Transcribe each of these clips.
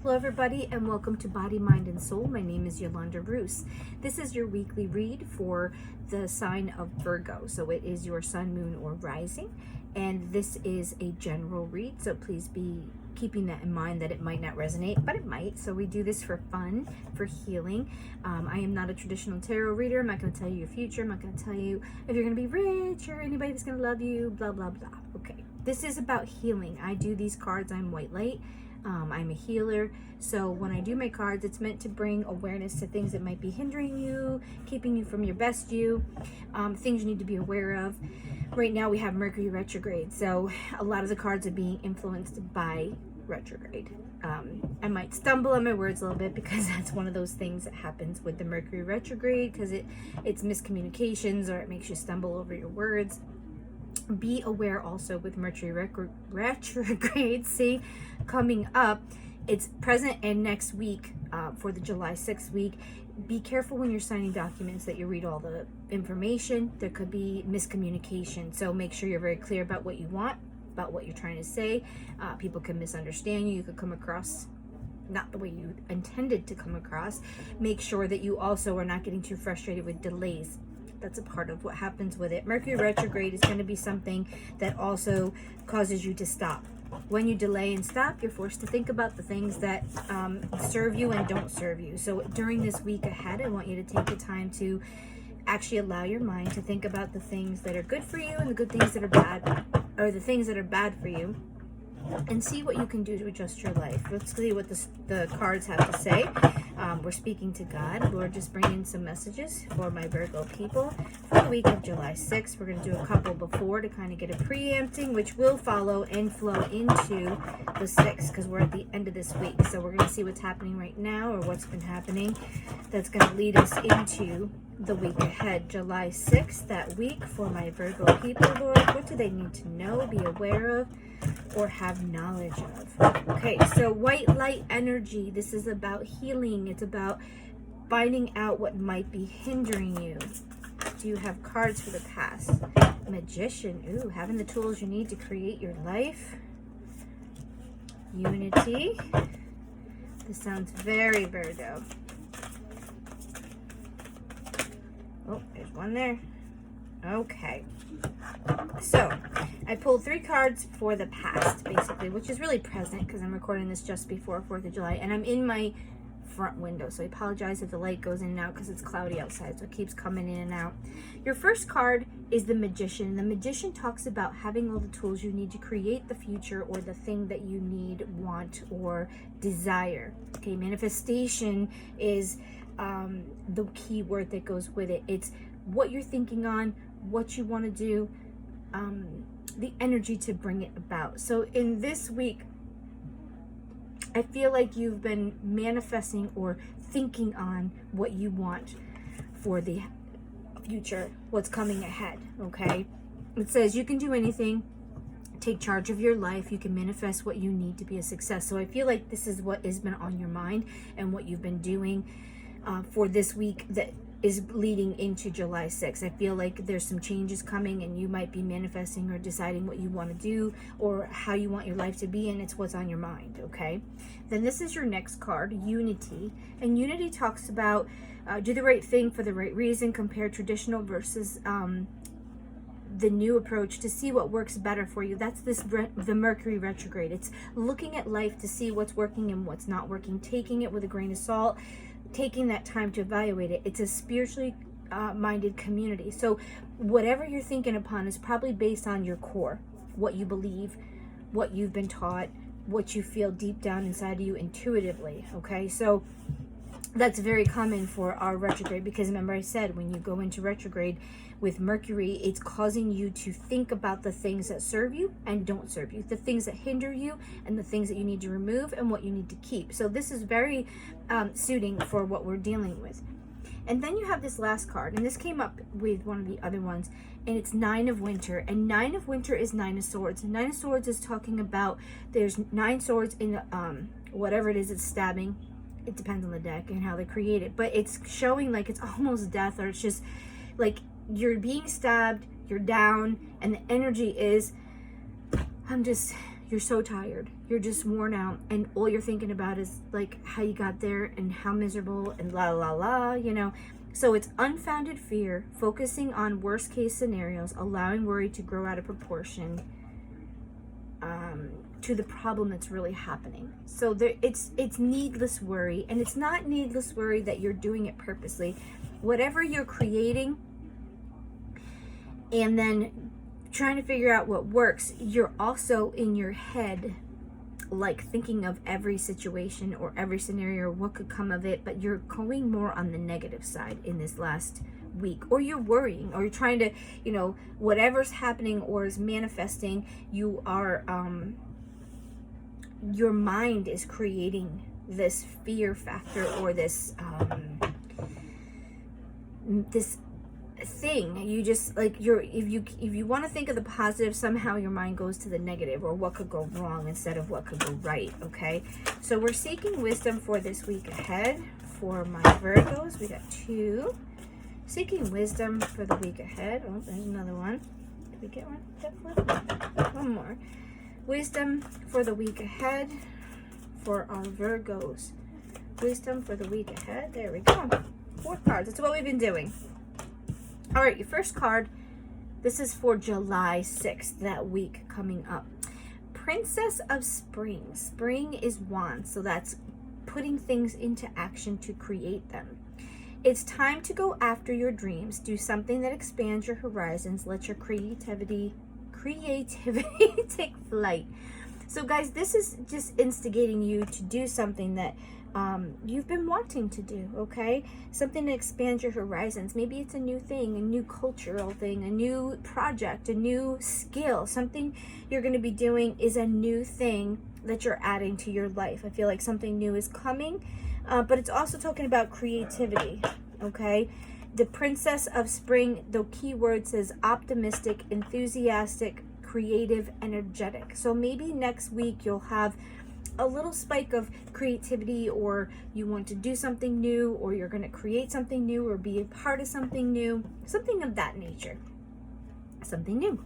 Hello everybody and welcome to Body, Mind, and Soul. My name is Yolanda Roos. This is your weekly read for the sign of Virgo. So it is your sun, moon, or rising. And this is a general read. So please be keeping that in mind that it might not resonate, but it might. So we do this for fun, for healing. I am not a traditional tarot reader. I'm not going to tell you your future. I'm not going to tell you if you're going to be rich or anybody that's going to love you, blah, blah, blah. Okay. This is about healing. I do these cards. I'm white light. I'm a healer, so when I do my cards, it's meant to bring awareness to things that might be hindering you, keeping you from your best you, things you need to be aware of. Right now we have Mercury retrograde, so a lot of the cards are being influenced by retrograde. I might stumble on my words a little bit because that's one of those things that happens with the Mercury retrograde, because it's miscommunications or it makes you stumble over your words. Be aware also with Mercury retrograde, coming up. It's present and next week for the July 6th week. Be careful when you're signing documents that you read all the information. There could be miscommunication, so make sure you're very clear about what you want, about what you're trying to say. People can misunderstand you. You could come across not the way you intended to come across. Make sure that you also are not getting too frustrated with delays. That's a part of what happens with it. Mercury retrograde is going to be something that also causes you to stop. When you delay and stop, you're forced to think about the things that serve you and don't serve you. So during this week ahead, I want you to take the time to actually allow your mind to think about the things that are good for you and the good things that are bad, or the things that are bad for you, and see what you can do to adjust your life. Let's see what the cards have to say. We're speaking to God. We're just bringing some messages for my Virgo people for the week of July 6th. We're going to do a couple before to kind of get a preempting, which will follow and flow into the 6th because we're at the end of this week. So we're going to see what's happening right now, or what's been happening that's going to lead us into the week ahead. July 6th, that week for my Virgo people, Lord. What do they need to know, be aware of, or have knowledge of? Okay, so white light energy. This is about healing. It's about finding out what might be hindering you. Do you have cards for the past? Magician. Ooh, having the tools you need to create your life. Unity. This sounds very Virgo. Oh, there's one there. Okay. So, I pulled 3 cards for the past, basically, which is really present because I'm recording this just before 4th of July, and I'm in my front window, so I apologize if the light goes in and out because it's cloudy outside, so it keeps coming in and out. Your first card is the Magician. The Magician talks about having all the tools you need to create the future or the thing that you need, want, or desire. Okay, manifestation is the key word that goes with it. It's what you're thinking on, what you want to do, the energy to bring it about. So in this week, I feel like you've been manifesting or thinking on what you want for the future, what's coming ahead, okay? It says you can do anything, take charge of your life, you can manifest what you need to be a success. So I feel like this is what has been on your mind and what you've been doing for this week that is leading into July 6th. I feel like there's some changes coming and you might be manifesting or deciding what you want to do or how you want your life to be, and it's what's on your mind, okay? Then this is your next card, Unity. And Unity talks about do the right thing for the right reason, compare traditional versus the new approach to see what works better for you. That's the Mercury retrograde. It's looking at life to see what's working and what's not working, taking it with a grain of salt, taking that time to evaluate it. It's a spiritually minded community. So whatever you're thinking upon is probably based on your core, what you believe, what you've been taught, what you feel deep down inside of you intuitively, okay? So that's very common for our retrograde, because remember I said when you go into retrograde with Mercury, it's causing you to think about the things that serve you and don't serve you, the things that hinder you and the things that you need to remove and what you need to keep. So this is very suiting for what we're dealing with. And then you have this last card, and this came up with one of the other ones, and it's 9 of Winter. And 9 of Winter is 9 of Swords. And 9 of Swords is talking about there's 9 swords in whatever it is it's stabbing. It depends on the deck and how they create it, but it's showing like it's almost death, or it's just like you're being stabbed, you're down, and the energy is you're so tired, you're just worn out, and all you're thinking about is like how you got there and how miserable and la la la, you know. So it's unfounded fear, focusing on worst case scenarios, allowing worry to grow out of proportion to the problem that's really happening. So it's needless worry, and it's not needless worry that you're doing it purposely. Whatever you're creating and then trying to figure out what works, you're also in your head like thinking of every situation or every scenario or what could come of it, but you're going more on the negative side in this last week, or you're worrying, or you're trying to, you know, whatever's happening or is manifesting, you are your mind is creating this fear factor, or this this thing. You just like, if you want to think of the positive, somehow your mind goes to the negative, or what could go wrong instead of what could go right. Okay, so we're seeking wisdom for this week ahead for my Virgos. We got 2 seeking wisdom for the week ahead. Oh, there's another one. Did we get one? Definitely. One more. Wisdom for the week ahead for our Virgos. Wisdom for the week ahead. There we go. 4 cards. That's what we've been doing. All right, your first card. This is for July 6th, that week coming up. Princess of Spring. Spring is wands, so that's putting things into action to create them. It's time to go after your dreams. Do something that expands your horizons. Let your creativity take flight. So guys, this is just instigating you to do something that you've been wanting to do, okay? Something to expand your horizons. Maybe it's a new thing, a new cultural thing, a new project, a new skill. Something you're going to be doing is a new thing that you're adding to your life. I feel like something new is coming, but it's also talking about creativity, okay? The Princess of Spring, the key word says optimistic, enthusiastic, creative, energetic. So maybe next week you'll have a little spike of creativity, or you want to do something new, or you're going to create something new, or be a part of something new, something of that nature, something new.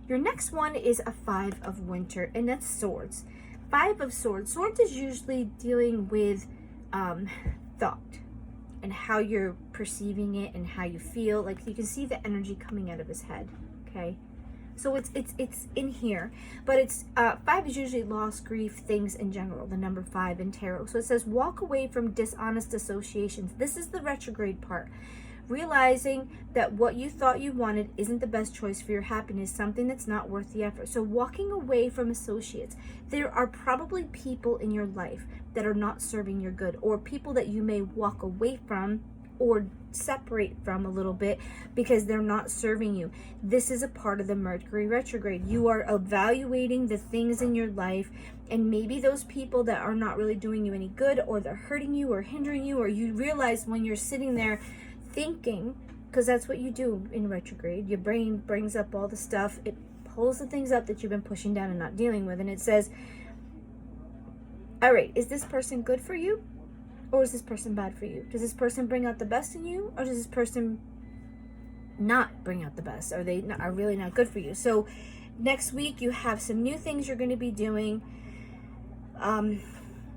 Your next one is a 5 of winter, and that's swords. 5 of swords. Swords is usually dealing with thought and how you're perceiving it and how you feel. Like, you can see the energy coming out of his head, okay? So it's in here, but it's 5 is usually loss, grief, things in general, the number 5 in tarot. So it says walk away from dishonest associations. This is the retrograde part. Realizing that what you thought you wanted isn't the best choice for your happiness, something that's not worth the effort. So walking away from associates. There are probably people in your life that are not serving your good, or people that you may walk away from or separate from a little bit because they're not serving you. This is a part of the Mercury retrograde. You are evaluating the things in your life, and maybe those people that are not really doing you any good, or they're hurting you or hindering you, or you realize when you're sitting there thinking, because that's what you do in retrograde, your brain brings up all the stuff, it pulls the things up that you've been pushing down and not dealing with, and it says, all right, is this person good for you, or is this person bad for you? Does this person bring out the best in you, or does this person not bring out the best? Are they are really not good for you? So next week you have some new things you're going to be doing,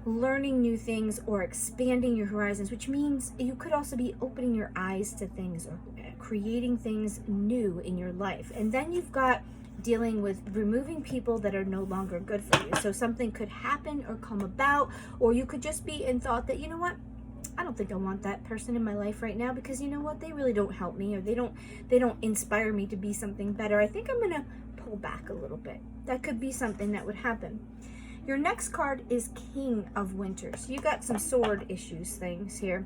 learning new things or expanding your horizons, which means you could also be opening your eyes to things or creating things new in your life. And then you've got dealing with removing people that are no longer good for you. So something could happen or come about, or you could just be in thought that, you know what, I don't think I want that person in my life right now, because you know what, they really don't help me, or they don't inspire me to be something better. I think I'm gonna pull back a little bit. That could be something that would happen. Your next card is King of Winter. So you got some sword issues things here.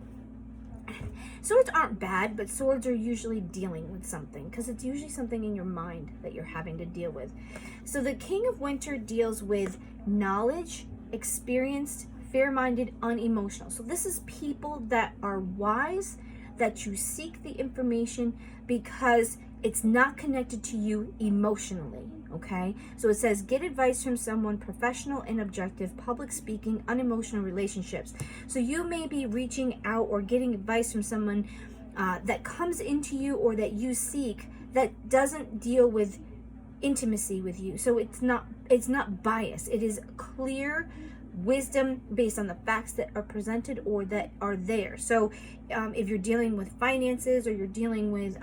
Swords aren't bad, but swords are usually dealing with something, because it's usually something in your mind that you're having to deal with. So the King of Winter deals with knowledge, experienced, fair-minded, unemotional. So this is people that are wise, that you seek the information because it's not connected to you emotionally, okay? So it says, get advice from someone professional and objective, public speaking, unemotional relationships. So you may be reaching out or getting advice from someone that comes into you or that you seek that doesn't deal with intimacy with you. So it's not biased. It is clear wisdom based on the facts that are presented or that are there. So if you're dealing with finances or you're dealing with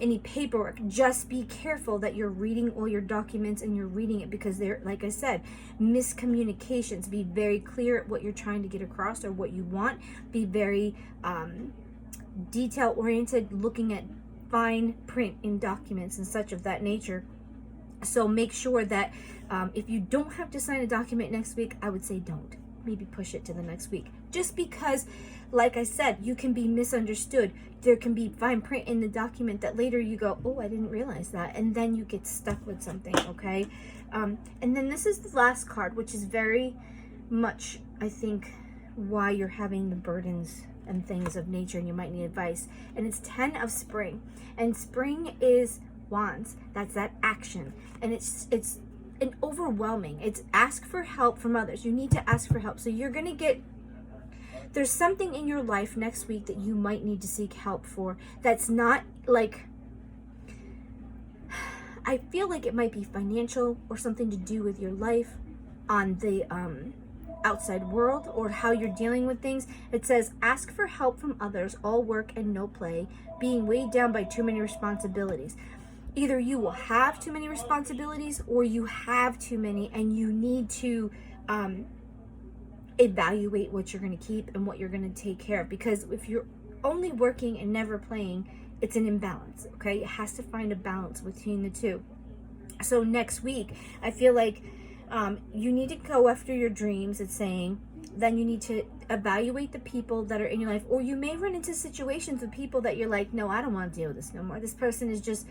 any paperwork, just be careful that you're reading all your documents and you're reading it, because they're, like I said, miscommunications. Be very clear at what you're trying to get across or what you want. Be very detail oriented, looking at fine print in documents and such of that nature. So make sure that if you don't have to sign a document next week, I would say don't. Maybe push it to the next week. Just because, like I said, you can be misunderstood. There can be fine print in the document that later you go, oh, I didn't realize that. And then you get stuck with something, okay? And then this is the last card, which is very much, I think, why you're having the burdens and things of nature and you might need advice. And it's 10 of spring. And spring is wands. That's that action. And it's an overwhelming. It's ask for help from others. You need to ask for help. So you're going to get, there's something in your life next week that you might need to seek help for. That's not like, I feel like it might be financial or something to do with your life on the outside world or how you're dealing with things. It says, ask for help from others, all work and no play, being weighed down by too many responsibilities. Either you will have too many responsibilities or you have too many and you need to evaluate what you're going to keep and what you're going to take care of. Because if you're only working and never playing, it's an imbalance, okay? It has to find a balance between the two. So next week, I feel like you need to go after your dreams, it's saying. Then you need to evaluate the people that are in your life. Or you may run into situations with people that you're like, no, I don't want to deal with this no more. This person is just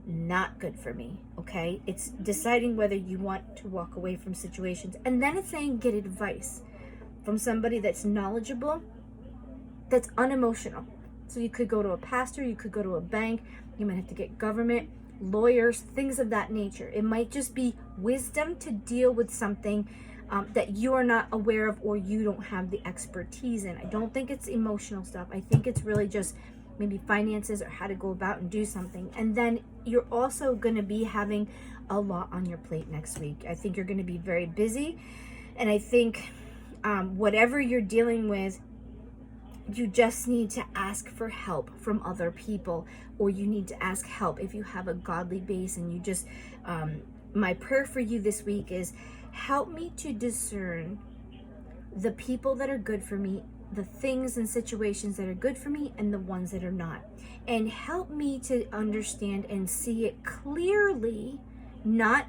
not good for me, okay? It's deciding whether you want to walk away from situations. And then it's saying get advice from somebody that's knowledgeable, that's unemotional. So you could go to a pastor, you could go to a bank, you might have to get government, lawyers, things of that nature. It might just be wisdom to deal with something that you are not aware of or you don't have the expertise in. I don't think it's emotional stuff. I think it's really just maybe finances or how to go about and do something. And then you're also going to be having a lot on your plate next week. I think you're going to be very busy. And I think whatever you're dealing with, you just need to ask for help from other people, or you need to ask help if you have a godly base. And you just, my prayer for you this week is, help me to discern the people that are good for me, the things and situations that are good for me, and the ones that are not. And help me to understand and see it clearly, not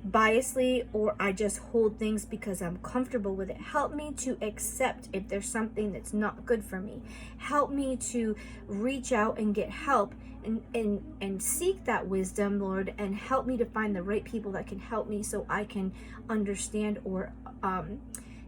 biasly, or I just hold things because I'm comfortable with it. Help me to accept if there's something that's not good for me. Help me to reach out and get help and seek that wisdom, Lord, and help me to find the right people that can help me so I can understand or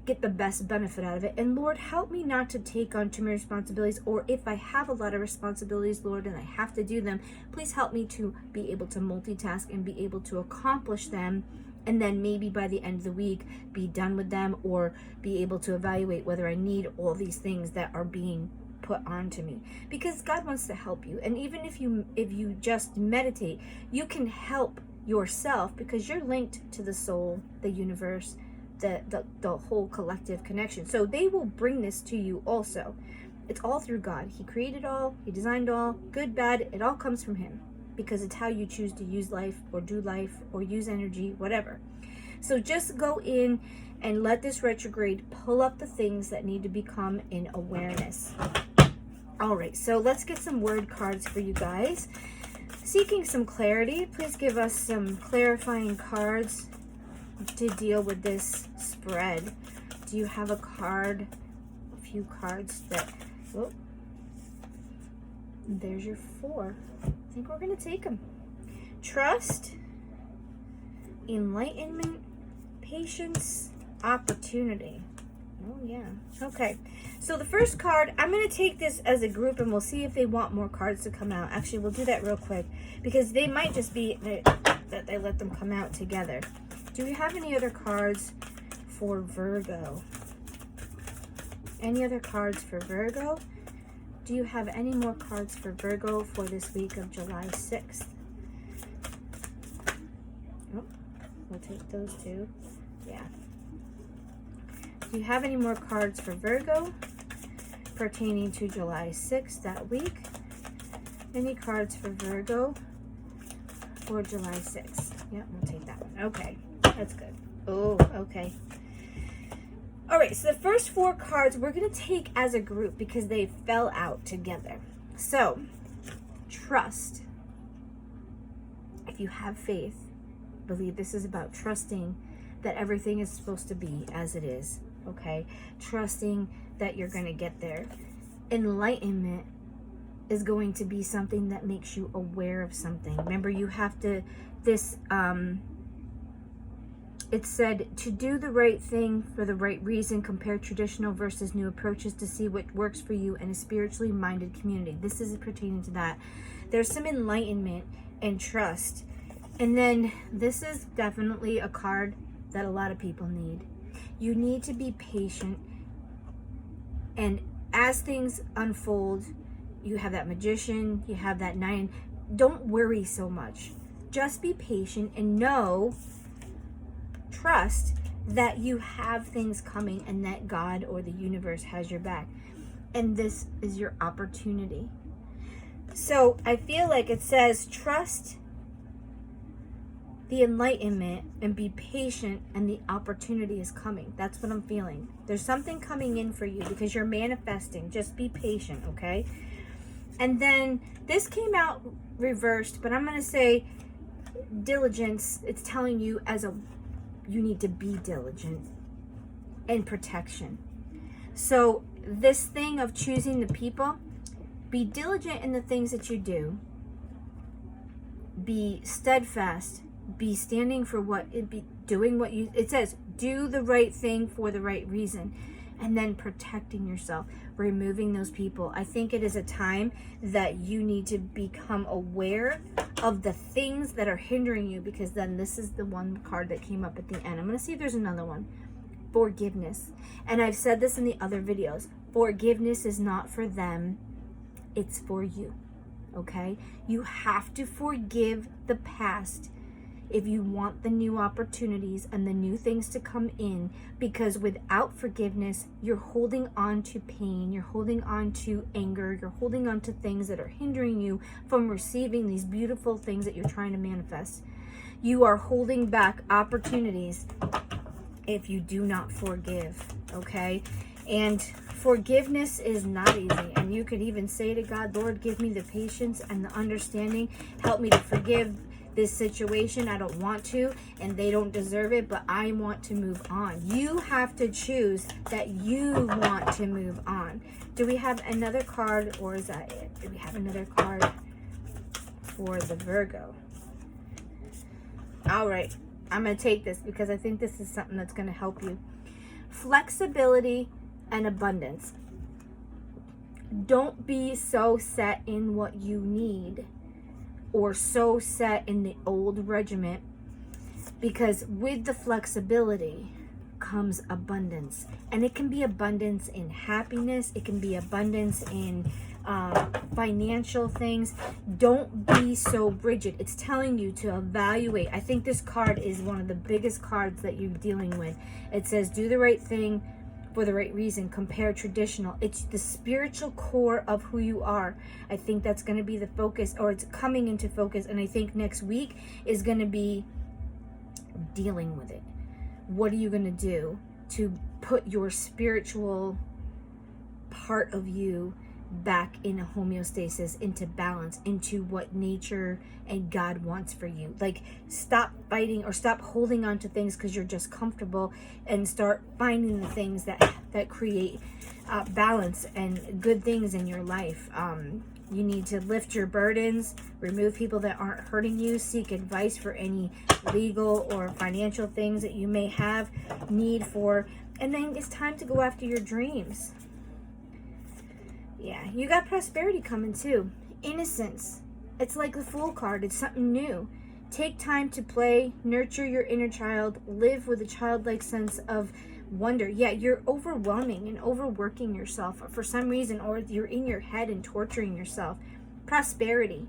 get the best benefit out of it. And Lord, help me not to take on too many responsibilities, or if I have a lot of responsibilities, Lord, and I have to do them, please help me to be able to multitask and be able to accomplish them, and then maybe by the end of the week be done with them, or be able to evaluate whether I need all these things that are being put onto me. Because God wants to help you. And even if you just meditate, you can help yourself, because you're linked to the soul, the universe, the whole collective connection. So they will bring this to you also. It's all through God. He created all, he designed all, good, bad, it all comes from him, because it's how you choose to use life or do life or use energy, whatever. So just go in and let this retrograde pull up the things that need to become in awareness. All right, so let's get some word cards for you guys. Seeking some clarity, please give us some clarifying cards to deal with this spread. Do you have a card, a few cards that, oh, there's your 4. I think we're going to take them. Trust, enlightenment, patience, opportunity. Oh yeah. Okay. So the first card, I'm going to take this as a group and we'll see if they want more cards to come out. Actually, we'll do that real quick because they might just be that they let them come out together. Do we have any other cards for Virgo? Any other cards for Virgo? Do you have any more cards for Virgo for this week of July 6th? take those two. Yeah. Do you have any more cards for Virgo pertaining to July 6th, that week? Any cards for Virgo for July 6th? Yeah, we'll take that one. Okay, that's good. Oh, okay. All right, so the first 4 cards we're going to take as a group because they fell out together. So, trust. If you have faith, believe this is about trusting that everything is supposed to be as it is, okay? Trusting that you're going to get there. Enlightenment is going to be something that makes you aware of something. Remember, you have to, it said to do the right thing for the right reason, compare traditional versus new approaches to see what works for you in a spiritually minded community. This is pertaining to that. There's some enlightenment and trust. And then this is definitely a card that a lot of people need. You need to be patient. And as things unfold, you have that Magician, you have that 9. Don't worry so much. Just be patient and trust that you have things coming and that God or the universe has your back. And this is your opportunity. So I feel like it says trust the enlightenment and be patient, and the opportunity is coming. That's what I'm feeling. There's something coming in for you because you're manifesting. Just be patient, okay? And then this came out reversed, but I'm going to say diligence. It's telling you you need to be diligent, and protection. So this thing of choosing the people, be diligent in the things that you do. Be steadfast. Be standing for it says do the right thing for the right reason, and then protecting yourself, removing those people. I think it is a time that you need to become aware of the things that are hindering you, because then this is the one card that came up at the end. I'm going to see if there's another one. Forgiveness. And I've said this in the other videos. Forgiveness is not for them. It's for you. Okay? You have to forgive the past if you want the new opportunities and the new things to come in, because without forgiveness, you're holding on to pain, you're holding on to anger, you're holding on to things that are hindering you from receiving these beautiful things that you're trying to manifest. You are holding back opportunities if you do not forgive, okay? And forgiveness is not easy. And you could even say to God, Lord, give me the patience and the understanding. Help me to forgive this situation. I don't want to, and they don't deserve it, but I want to move on. You have to choose that you want to move on. Do we have another card, or is that it? Do we have another card for the Virgo? All right, I'm going to take this because I think this is something that's going to help you. Flexibility and abundance. Don't be so set in what you need or so set in the old regiment, because with the flexibility comes abundance. And it can be abundance in happiness. It can be abundance in financial things. Don't be so rigid. It's telling you to evaluate. I think this card is one of the biggest cards that you're dealing with. It says do the right thing for the right reason, compare traditional. It's the spiritual core of who you are. I think that's going to be the focus, or it's coming into focus. And I think next week is going to be dealing with it. What are you going to do to put your spiritual part of you back in a homeostasis, into balance, into what nature and God wants for you? Like, stop fighting or stop holding on to things because you're just comfortable, and start finding the things that create balance and good things in your life. You need to lift your burdens, remove people that aren't hurting you, seek advice for any legal or financial things that you may have need for, and then it's time to go after your dreams. Yeah, you got prosperity coming too. Innocence. It's like the Fool card. It's something new. Take time to play, nurture your inner child, live with a childlike sense of wonder. Yeah, you're overwhelming and overworking yourself for some reason, or you're in your head and torturing yourself. Prosperity.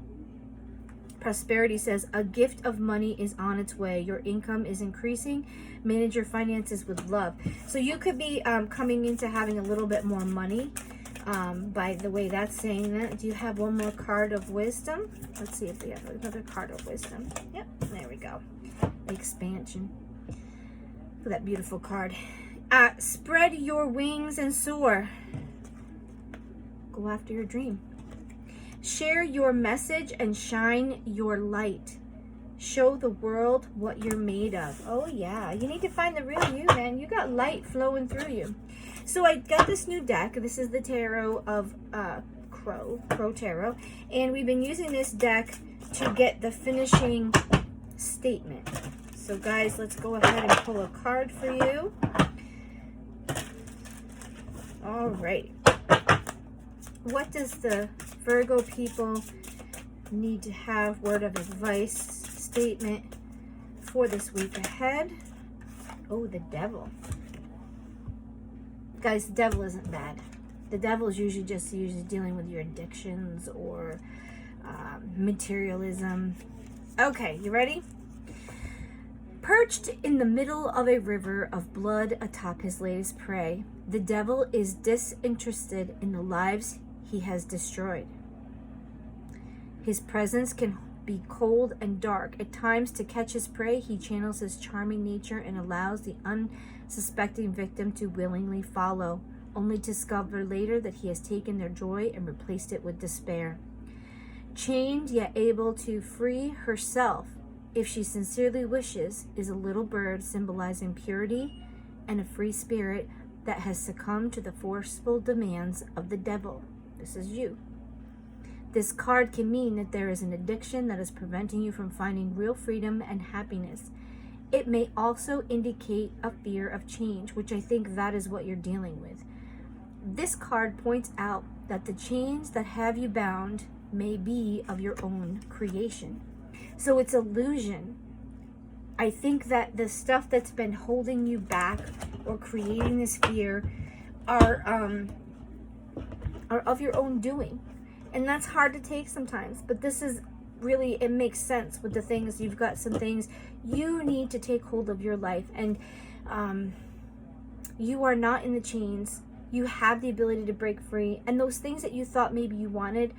Prosperity says a gift of money is on its way. Your income is increasing. Manage your finances with love. So you could be coming into having a little bit more money by the way that's saying that. Do you have one more card of wisdom? Let's see if we have another card of wisdom. Yep, there we go. Expansion. Look at that beautiful card. Spread your wings and soar. Go after your dream. Share your message and shine your light. Show the world what you're made of. Oh yeah, you need to find the real you, man. You got light flowing through you. So I got this new deck. This is the Tarot of Crow Tarot. And we've been using this deck to get the finishing statement. So guys, let's go ahead and pull a card for you. All right. What does the Virgo people need to have? Word of advice, statement for this week ahead. Oh, the devil. Guys, the devil isn't bad. The devil is usually dealing with your addictions or materialism. Okay, you ready? Perched in the middle of a river of blood atop his latest prey, the devil is disinterested in the lives he has destroyed. His presence can be cold and dark. At times, to catch his prey, he channels his charming nature and allows the unsuspecting victim to willingly follow, only to discover later that he has taken their joy and replaced it with despair. Chained yet able to free herself, if she sincerely wishes, is a little bird symbolizing purity and a free spirit that has succumbed to the forceful demands of the devil. This is you. This card can mean that there is an addiction that is preventing you from finding real freedom and happiness. It may also indicate a fear of change, which I think that is what you're dealing with. This card points out that the chains that have you bound may be of your own creation. So it's illusion. I think that the stuff that's been holding you back or creating this fear are of your own doing. And that's hard to take sometimes, but this is really, it makes sense with the things. You've got some things you need to take hold of your life, and you are not in the chains. You have the ability to break free, and those things that you thought maybe you wanted,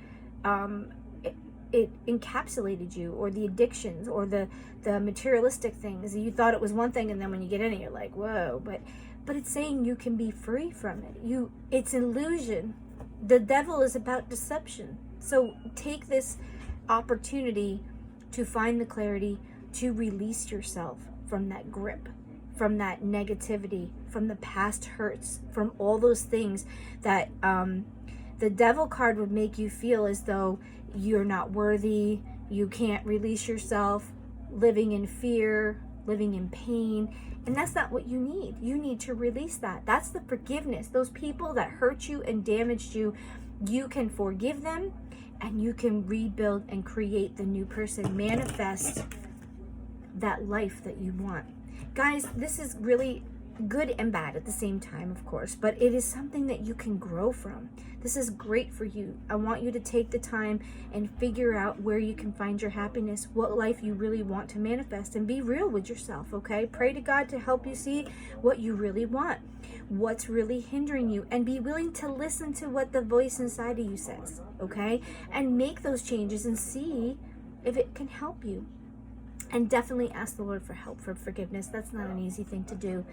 it encapsulated you, or the addictions or the materialistic things. You thought it was one thing, and then when you get in it, you're like, whoa, but it's saying you can be free from it. It's illusion. The devil is about deception. So take this opportunity to find the clarity, to release yourself from that grip, from that negativity, from the past hurts, from all those things that the devil card would make you feel as though you're not worthy, you can't release yourself, living in fear, living in pain. And that's not what you need. You need to release that. That's the forgiveness. Those people that hurt you and damaged you, you can forgive them, and you can rebuild and create the new person. Manifest that life that you want. Guys, this is really good and bad at the same time, of course, but it is something that you can grow from. This is great for you. I want you to take the time and figure out where you can find your happiness, what life you really want to manifest, and be real with yourself, okay? Pray to God to help you see what you really want, what's really hindering you, and be willing to listen to what the voice inside of you says, okay? And make those changes and see if it can help you. And definitely ask the Lord for help, for forgiveness. That's not an easy thing to do.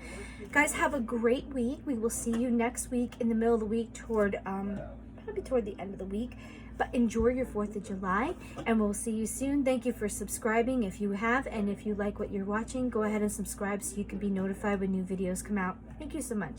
Guys, have a great week. We will see you next week in the middle of the week, probably toward the end of the week. But enjoy your 4th of July, and we'll see you soon. Thank you for subscribing if you have, and if you like what you're watching, go ahead and subscribe so you can be notified when new videos come out. Thank you so much.